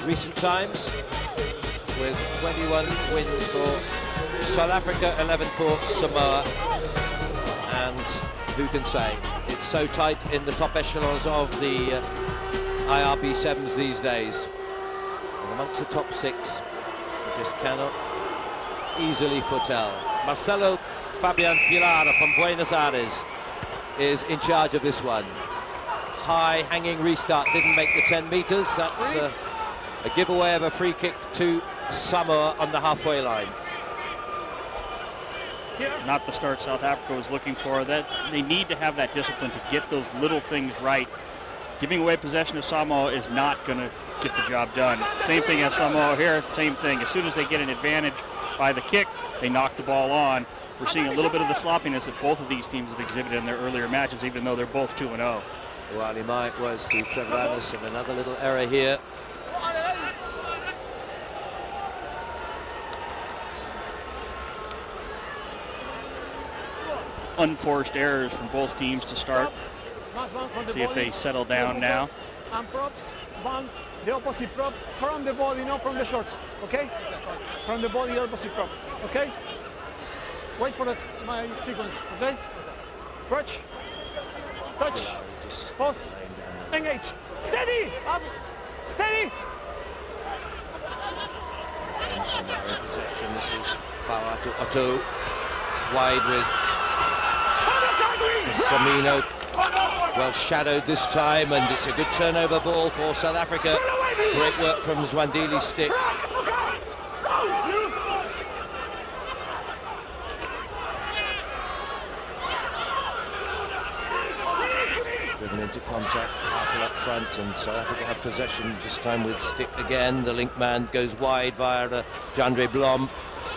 recent times, with 21 wins for South Africa, 11 for Samoa, and who can say? It's so tight in the top echelons of the IRB 7s these days. And amongst the top 6, you just cannot easily foretell. Marcelo Fabian Pilar from Buenos Aires is in charge of this one. High hanging restart, didn't make the 10 meters. That's a giveaway of a free kick to Samoa on the halfway line. Not the start South Africa was looking for. That they need to have that discipline to get those little things right. Giving away possession of Samoa is not going to get the job done. Same thing as Samoa here, same thing. As soon as they get an advantage by the kick, they knock the ball on. We're seeing a little bit of the sloppiness that both of these teams have exhibited in their earlier matches, even though they're both 2-0. Wally Mike was to Trevor Anderson, another little error here. Unforced errors from both teams to start. See if they settle down now. And props, band, the opposite prop from the body, not from the shorts, okay? From the body, opposite prop, okay? Wait for us, my sequence, okay? Crutch, touch, pause, engage, steady, up, steady. And Samoa in possession. This is power to Otto, wide with Samino, well shadowed this time, and it's a good turnover ball for South Africa. Great work from Zwandili's stick. Driven into contact, powerful up front, and South Africa have possession this time with stick again. The link man goes wide via Jandre Blom.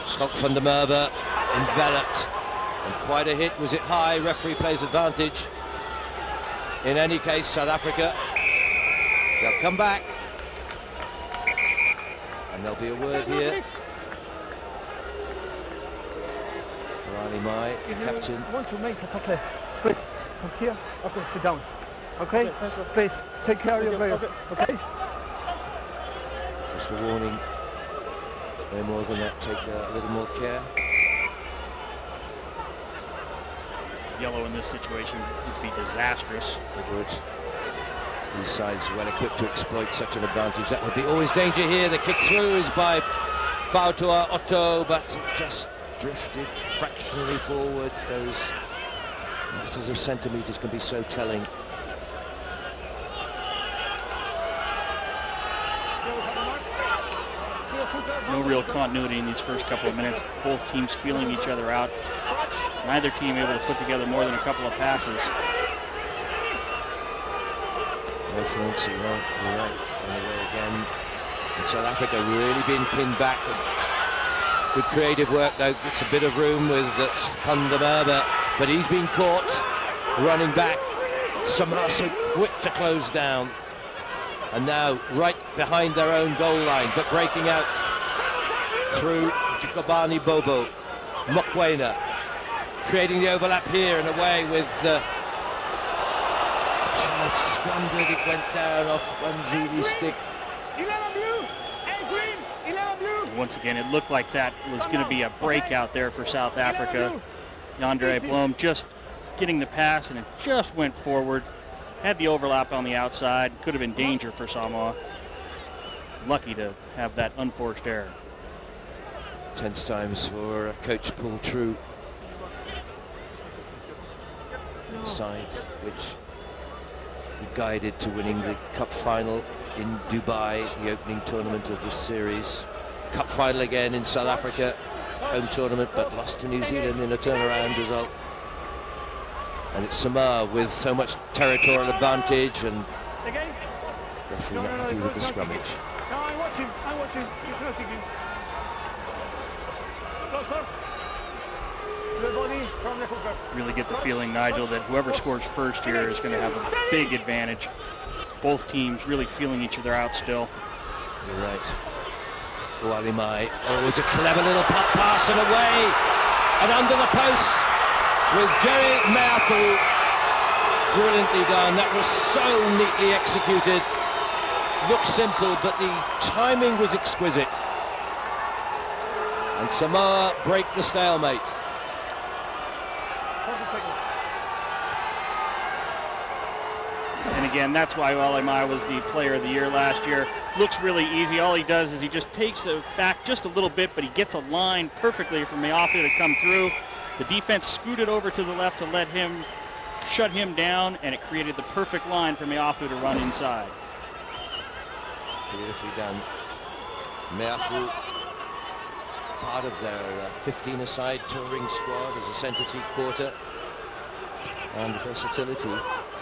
Schalk van der Merwe enveloped. And quite a hit. Was it high? Referee plays advantage. In any case, South Africa, they'll come back. And there'll be a word here. Riley Mai, captain. Want to make the tackle, please, from here, okay, to down. Okay, please, take care of your players, okay? Just a warning. No more than that, take a little more care. Yellow in this situation would be disastrous. It would. These sides well equipped to exploit such an advantage. That would be always danger here. The kick through is by Fautua Otto, but just drifted fractionally forward. Those matters of centimetres can be so telling. No real continuity in these first couple of minutes. Both teams feeling each other out. Neither team able to put together more than a couple of passes. No fluency, no, you're right. On the way again. And South Africa really being pinned back. Good creative work though. Gets a bit of room with Van der Merwe, but he's been caught running back. Samoa so quick to close down. And now right behind their own goal line, but breaking out through Jacobani Bobo. Mokoena creating the overlap here and away with a chance squandered. It went down off Wanzili's stick. 11 blue, 8 green, 11 blue. Once again, it looked like that was going to be a breakout there for South Africa. Jandre Blom just getting the pass, and it just went forward. Had the overlap on the outside. Could have been danger for Samoa. Lucky to have that unforced error. Tense times for Coach Paul True. Side which he guided to winning the Cup final in Dubai, the opening tournament of this series. Cup final again in South Africa, home tournament, but lost to New Zealand in a turnaround result. And it's Samoa with so much territorial advantage, and referee not happy with the scrummage. No, I'm watching, it's not kicking. Close. To the body from the hooker. Really get the feeling, Nigel, that whoever scores first here is going to have a big advantage. Both teams really feeling each other out still. You're right. Wally Mai, oh, it was a clever little pop pass and away, and under the post with Jerry Meafu. Brilliantly done. That was so neatly executed. Looked simple, but the timing was exquisite. And Samoa break the stalemate. 40 seconds. And again, that's why Walimai was the player of the year last year. Looks really easy. All he does is he just takes it back just a little bit, but he gets a line perfectly from Meafu to come through. The defense scooted over to the left to let him shut him down, and it created the perfect line for Meafu to run inside. Beautifully done. Meafu, part of their 15-a-side touring squad as a centre three-quarter. And the versatility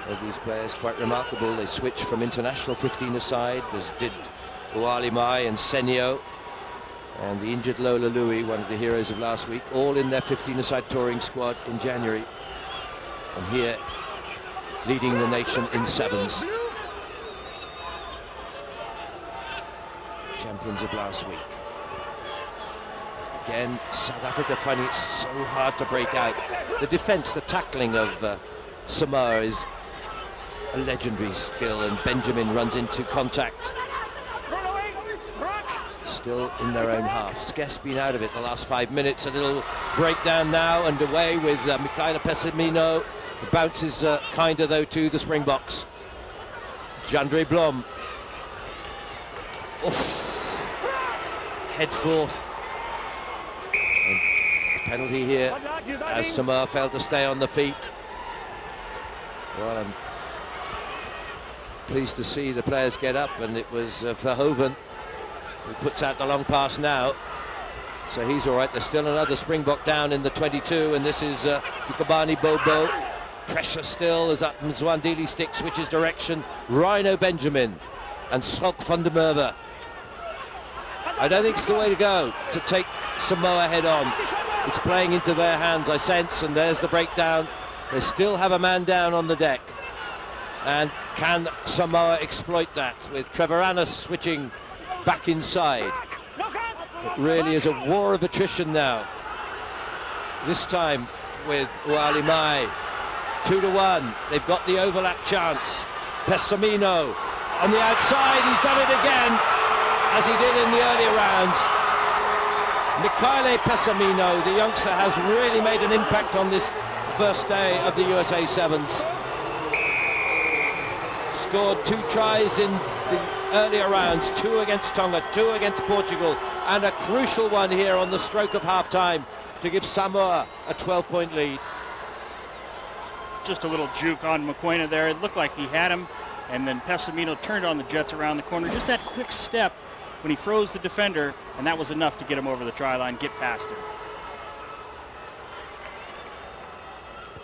of these players quite remarkable. They switched from international 15-a-side, as did Walimai and Senio, and the injured Lola Louis, one of the heroes of last week, all in their 15-a-side touring squad in January. And here, leading the nation in sevens. Champions of last week. Again, South Africa finding it so hard to break out. The defense, the tackling of Samoa is a legendary skill, and Benjamin runs into contact. Still in their own half. Skess been out of it the last 5 minutes. A little breakdown now underway with Michaela Pessimino. The bounce is kinder though to the Springboks. Jandre Blom. Oof. Head forth. And the penalty here as Samoa failed to stay on the feet. Well, I'm pleased to see the players get up, and it was Verhoeven who puts out the long pass now. So he's all right. There's still another Springbok down in the 22, and this is Dukabani Bobo. Pressure still as Mzwandile stick switches direction. Rhino Benjamin and Schok van der Merwe. I don't think it's the way to go, to take Samoa head on. It's playing into their hands, I sense, and there's the breakdown. They still have a man down on the deck. And can Samoa exploit that with Trevor Annis switching back inside? It really is a war of attrition now. This time with Walimai. 2-1. They've got the overlap chance. Pessamino on the outside. He's done it again, as he did in the earlier rounds. Michele Pessamino, the youngster, has really made an impact on this first day of the USA Sevens. Scored 2 tries in the earlier rounds, 2 against Tonga, 2 against Portugal, and a crucial one here on the stroke of half-time to give Samoa a 12-point lead. Just a little juke on Mokoena there. It looked like he had him, and then Pessamino turned on the Jets around the corner. Just that quick step when he froze the defender, and that was enough to get him over the try line, get past him.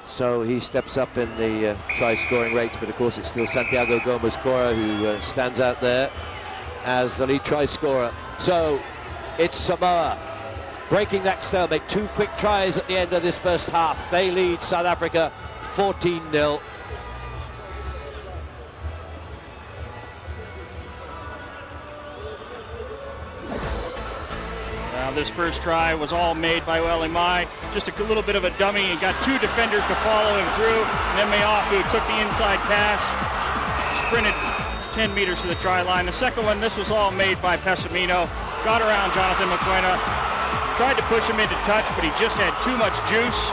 So he steps up in the try scoring rates, but of course it's still Santiago Gomez-Cora who stands out there as the lead try scorer. So it's Samoa breaking that stalemate. 2 quick tries at the end of this first half. They lead South Africa 14-0. This first try was all made by Walimai. Just a little bit of a dummy, and got 2 defenders to follow him through. And then Meafu took the inside pass, sprinted 10 meters to the try line. The second one, this was all made by Pessamino. Got around Jonathan Mokoena, tried to push him into touch, but he just had too much juice.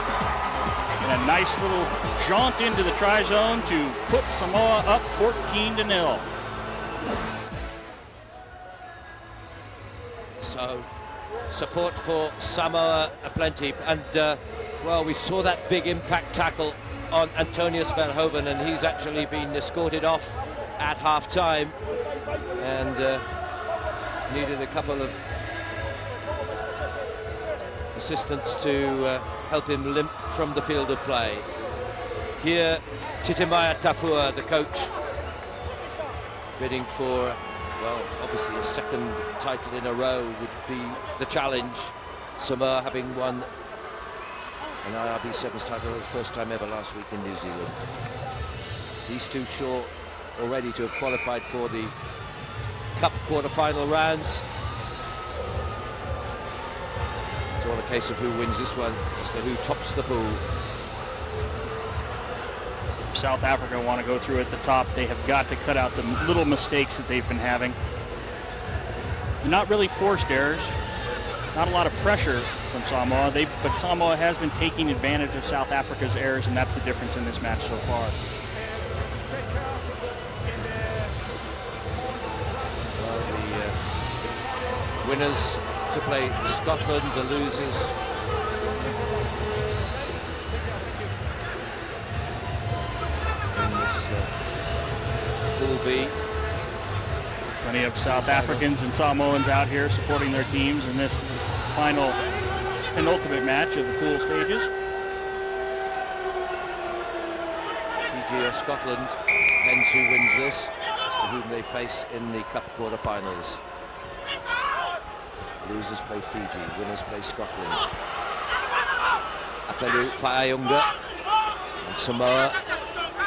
And a nice little jaunt into the try zone to put Samoa up 14-0. So support for Samoa aplenty, and well, we saw that big impact tackle on Antonius Verhoeven, and he's actually been escorted off at half-time, and needed a couple of assistants to help him limp from the field of play. Here, Titimaya Tafua, the coach, bidding for, well, obviously a second title in a row would be the challenge. Samoa having won an IRB Sevens title for the first time ever last week in New Zealand. These 2 sure already to have qualified for the Cup quarter-final rounds. It's all a case of who wins this one as to who tops the pool. South Africa want to go through at the top, they have got to cut out the little mistakes that they've been having. Not really forced errors, not a lot of pressure from Samoa, but Samoa has been taking advantage of South Africa's errors, and that's the difference in this match so far. Well, the winners to play Scotland, the losers Pool B. Plenty of South Africans and Samoans out here supporting their teams in this final penultimate match of the pool stages. Fiji or Scotland, depends who wins this, as to whom they face in the Cup quarter-finals. Losers play Fiji, winners play Scotland. Apelu, Fa'aunga, and Samoa.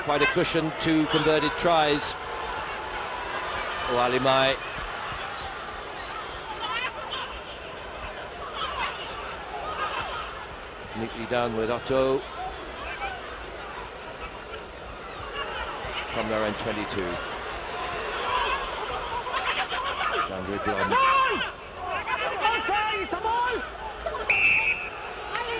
Quite a cushion, 2 converted tries. Oali Mai. Neatly done with Otto. From their end 22. Andre Blom.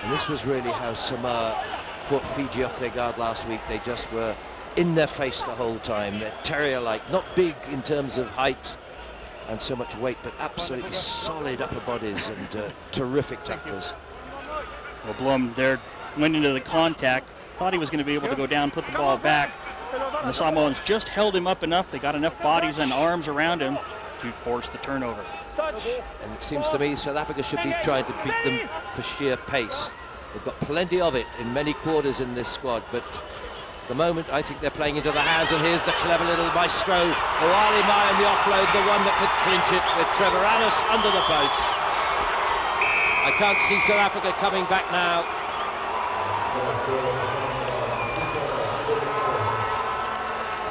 And this was really how Samoa caught Fiji off their guard last week. They just were in their face the whole time. They're terrier-like, not big in terms of height and so much weight, but absolutely solid upper bodies and terrific tacklers. Well, Blum there went into the contact, thought he was going to be able to go down, put the ball back. And the Samoans just held him up enough. They got enough bodies and arms around him to force the turnover. And it seems to me South Africa should be trying to beat them for sheer pace. They've got plenty of it in many quarters in this squad, but at the moment I think they're playing into the hands, and here's the clever little maestro, Oali Mai on the offload, the one that could clinch it with Trevor Annis under the post. I can't see South Africa coming back now.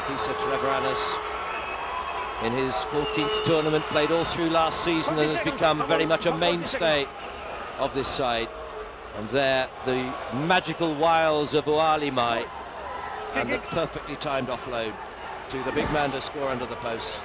Afisa Trevor Annis, in his 14th tournament, played all through last season and has become very much a mainstay of this side. And there, the magical wiles of Oali Mai and the perfectly timed offload to the big man to score under the post.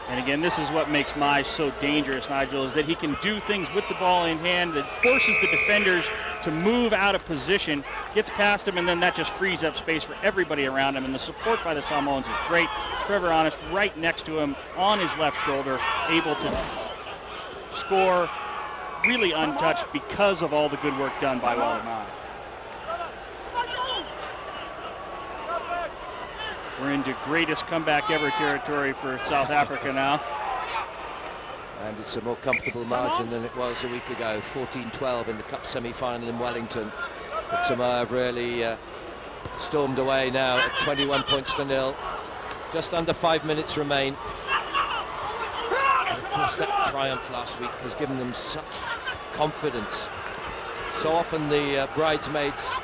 And again, this is what makes Mai so dangerous, Nigel, is that he can do things with the ball in hand that forces the defenders to move out of position, gets past him, and then that just frees up space for everybody around him. And the support by the Samoans is great. Trevor Annis right next to him on his left shoulder, able to score really untouched because of all the good work done by Oali Mai. We're into greatest comeback ever territory for South Africa now. And it's a more comfortable margin than it was a week ago, 14-12 in the Cup semi-final in Wellington. But Samoa have really stormed away now at 21 points to 0. Just under 5 minutes remain. And of course, that triumph last week has given them such confidence. So often the bridesmaids,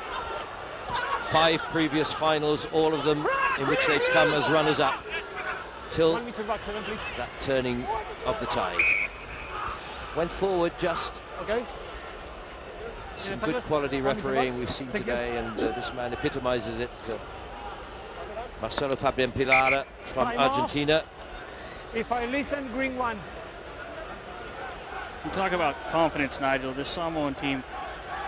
5 previous finals, all of them in which they've come as runners-up, till that turning of the tide. Went forward just. Okay. Some good quality refereeing we've seen today, and this man epitomizes it. Marcelo Fabian Pilara from Argentina. If I listen, green one. You talk about confidence, Nigel. This Samoan team,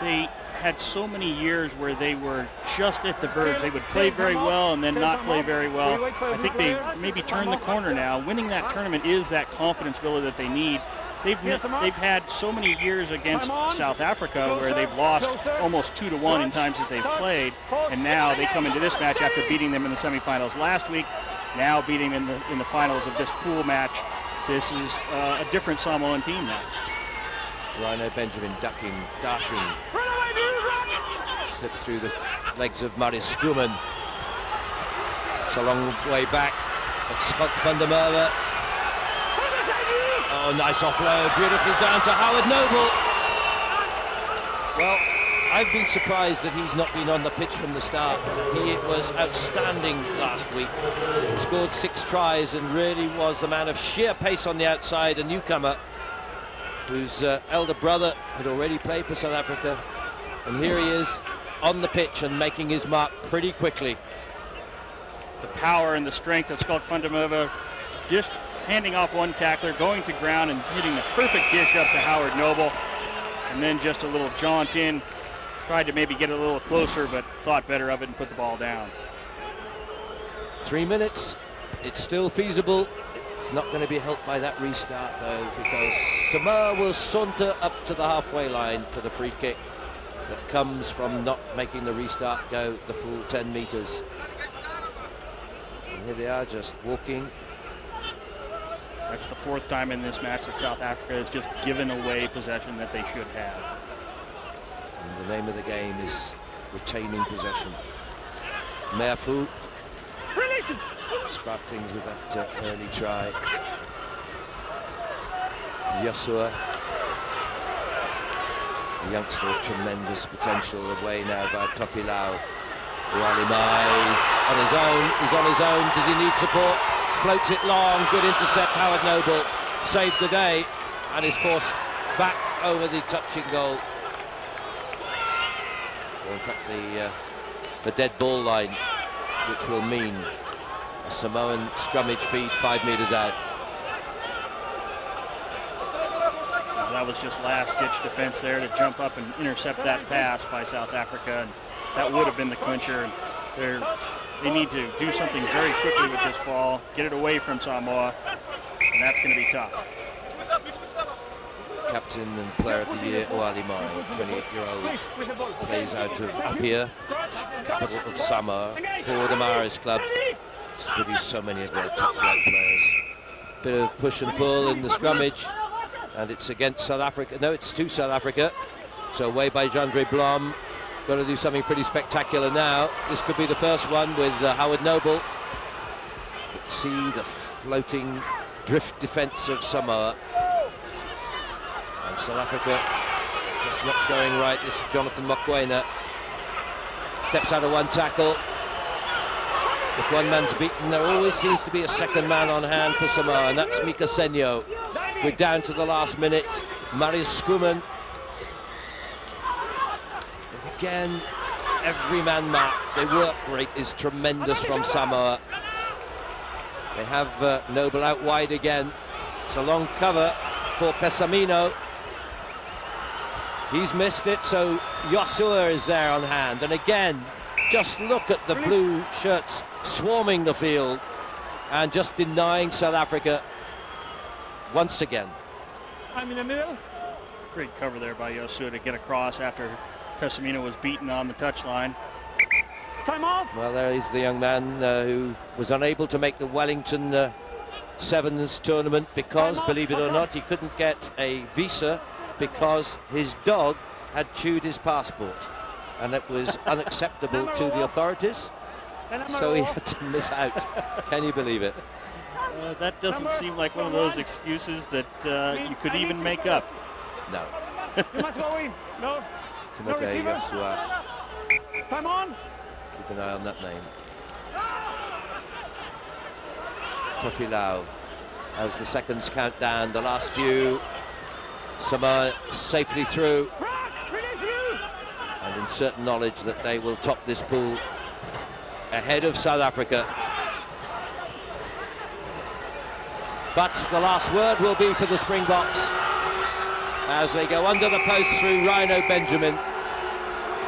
they had so many years where they were just at the verge. They would play very well and then not play very well. I think they've maybe turned the corner now. Winning that tournament is that confidence builder that they need. They've had so many years against South Africa where they've lost almost 2-1 in times that they've played, and now they come into this match after beating them in the semifinals last week, now beating them in the finals of this pool match. This is a different Samoan team now. Rhino Benjamin ducking, darting, slipped through the legs of Marius Skuman. It's a long way back. It's Scott van der Merwe. Oh, nice offload, beautifully done to Howard Noble. Well, I've been surprised that he's not been on the pitch from the start. He was outstanding last week. Scored 6 tries and really was a man of sheer pace on the outside, a newcomer whose elder brother had already played for South Africa. And here he is on the pitch and making his mark pretty quickly. the power and the strength of Skulk Fundamova, just handing off one tackler, going to ground and hitting the perfect dish up to Howard Noble, and then just a little jaunt in. Tried to maybe get a little closer, but thought better of it and put the ball down. 3 minutes. It's still feasible. It's not going to be helped by that restart, though, because Samoa will saunter up to the halfway line for the free kick that comes from not making the restart go the full 10 meters. And here they are, just walking. That's the 4th time in this match that South Africa has just given away possession that they should have. And the name of the game is retaining possession. Meafu sparked things with that early try. Yosua, a youngster of tremendous potential, away now by Tofilau. Ualimai is on his own. He's on his own. Does he need support? Floats it long. Good intercept. Howard Noble saved the day and is forced back over the touching goal. Or in fact, the dead ball line, which will mean a Samoan scrummage feed 5 meters out. That was just last-ditch defense there to jump up and intercept that pass by South Africa, and that would have been the clincher. And they need to do something very quickly with this ball, get it away from Samoa, and that's going to be tough. Captain and player of the year, Ualimai, 28-year-old, plays out of Apia, capital of Samoa, for the Maris club. It's produced so many of their top flight players. Bit of push and pull in the scrummage, and it's against South Africa. No, it's to South Africa. So away by Jandre Blom. Got to do something pretty spectacular now. This could be the first one with Howard Noble. But see the floating drift defense of Samoa. And South Africa just not going right. This is Jonathan Mokoena. Steps out of one tackle. If one man's beaten, there always seems to be a second man on hand for Samoa, and that's Mika Senyo. We're down to the last minute. Marius Skuman. Again, every man mark. The work rate is tremendous from Samoa. They have Noble out wide again. It's a long cover for Pesamino. He's missed it, so Yosua is there on hand. And again, just look at the blue shirts swarming the field and just denying South Africa once again. I'm in the middle. Great cover there by Yosua to get across after Pesamino was beaten on the touchline. Time off. Well, there is the young man who was unable to make the Wellington Sevens tournament because, believe it or not, he couldn't get a visa because his dog had chewed his passport, and it was unacceptable to the authorities, so he had to miss out. Can you believe it? That doesn't seem like one of those excuses that you could even make up. No. You must go in. No. Timothée Yosua. Time on. Keep an eye on that name. Tofilau, as the seconds count down, the last few. Samoa safely through, and in certain knowledge that they will top this pool ahead of South Africa. But the last word will be for the Springboks as they go under the post through Rhino Benjamin.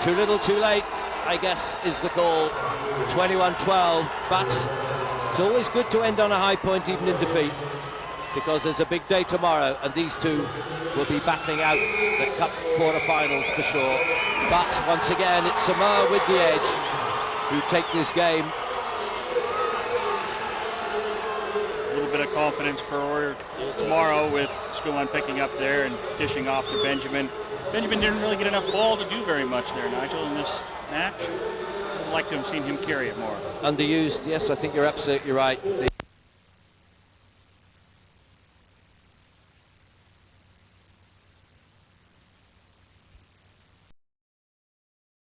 Too little, too late, I guess, is the call. 21-12, but it's always good to end on a high point, even in defeat, because there's a big day tomorrow, and these two will be battling out the Cup quarter-finals for sure. But once again, it's Samoa with the edge who take this game. A little bit of confidence for tomorrow with Skuman picking up there and dishing off to Benjamin. Benjamin didn't really get enough ball to do very much there, Nigel, in this match. I'd like to have seen him carry it more. Underused, yes, I think you're absolutely right.